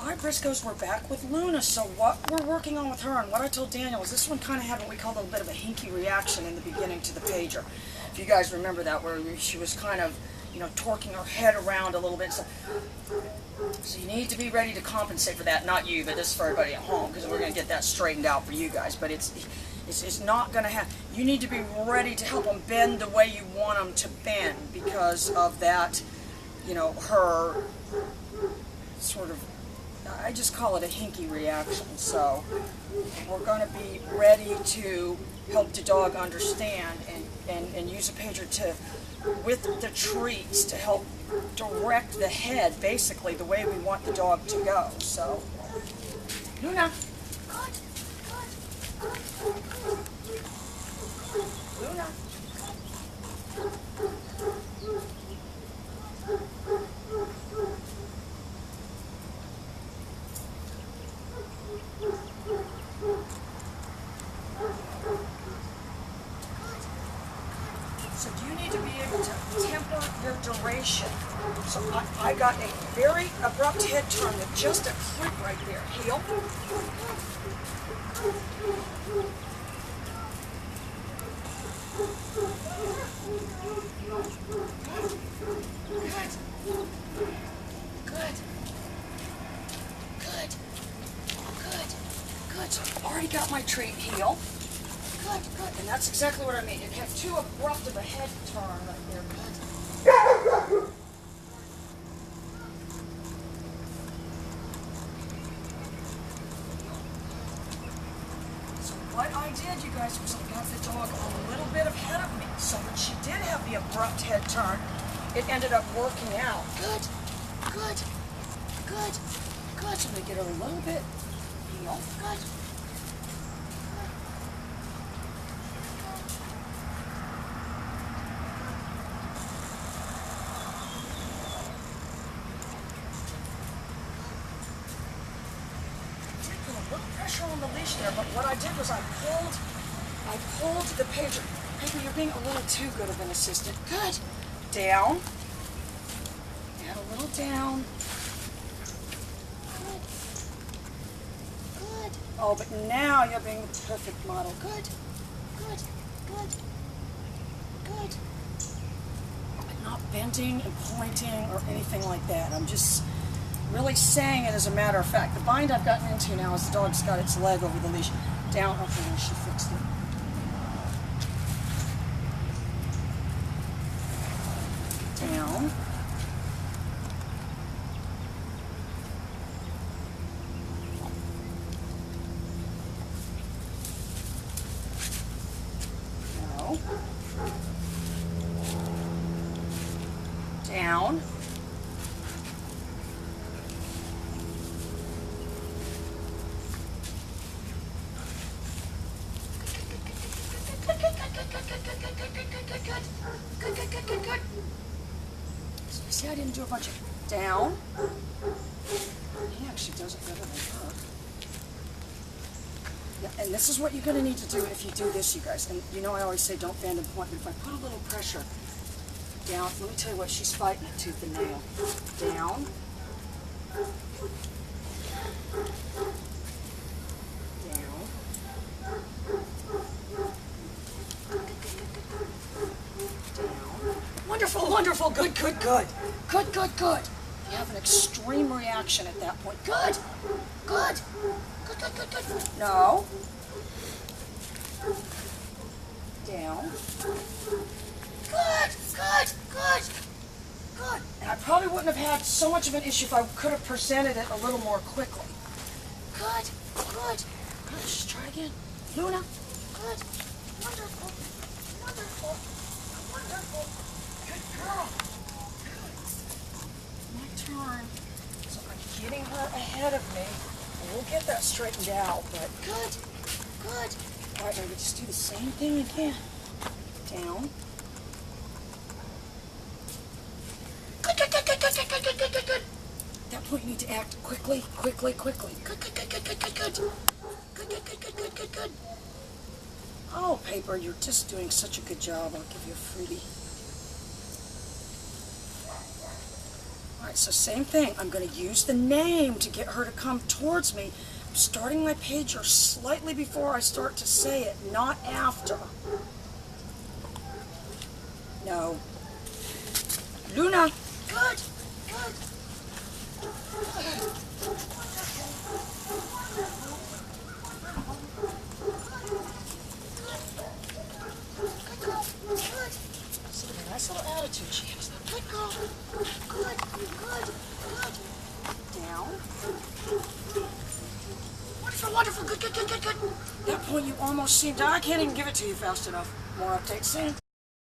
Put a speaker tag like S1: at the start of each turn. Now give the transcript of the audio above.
S1: Alright, Briscoes, we're back with Luna. So what we're working on with her, and what I told Daniel, is this one kind of had what we call a little bit of a hinky reaction in the beginning to the pager. If you guys remember that, where she was kind of, you know, torquing her head around a little bit. So you need to be ready to compensate for that. Not you, but this is for everybody at home, because we're going to get that straightened out for you guys. But it's not going to have, you need to be ready to help them bend the way you want them to bend, because of that, you know, her sort of, I just call it a hinky reaction. So we're going to be ready to help the dog understand and use a pager to, with the treats, to help direct the head basically the way we want the dog to go. So, Luna, good, good, Luna. So you need to be able to temper your duration. So I got a very abrupt head turn with just a click right there. Heel. Good. Good. Good. Good. Good. So I've already got my treat. Heel. Good, good. And that's exactly what I mean. It had too abrupt of a head turn right there. Good. So what I did, you guys, was I got the dog a little bit ahead of me. So when she did have the abrupt head turn, it ended up working out. Good, good, good, good. So we get her a little bit heel. Good. Pressure on the leash there, but what I did was I pulled the pager. Pager, you're being a little too good of an assistant. Good. Down. Add a little down. Good. Good. Oh, but now you're being the perfect model. Good. Good. Good. Good. I'm not bending and pointing or anything like that. I'm just really saying it as a matter of fact. The bind I've gotten into now is the dog's got its leg over the leash. Down. Okay, she fixed it. Down. No. Down. Good. So you see I didn't do a bunch of down. He actually does it better than her. Yeah, and this is what you're going to need to do if you do this, you guys. And you know I always say don't bend and point, but if I put a little pressure down, let me tell you what, she's fighting it tooth and nail. Down. Wonderful, wonderful, good, good, good. Good, good, good. You have an extreme reaction at that point. Good, good, good, good, good, good. No. Down. Good, good, good, good. And I probably wouldn't have had so much of an issue if I could have presented it a little more quickly. Good, good. Good, just try again. Luna. Good. Wonderful, wonderful, wonderful. Good girl. Good. My turn. So I'm getting her ahead of me. And we'll get that straightened out, but good. Good. All right, now we just do the same thing again. Down. Good, good, good, good, good, good, good, good, good, good. At that point you need to act quickly, quickly, quickly. Good, good, good, good, good, good, good. Good, good, good, good, good, good, good. Oh, Paper, you're just doing such a good job. I'll give you a freebie. All right, so same thing. I'm going to use the name to get her to come towards me. I'm starting my pager slightly before I start to say it, not after. No. Luna. Good. Good. See, a nice little attitude she has. Good girl. Good. Good. Good. Down. Wonderful, wonderful. Good, good, good, good, good. At that point, you almost seemed... I can't even give it to you fast enough. More updates soon.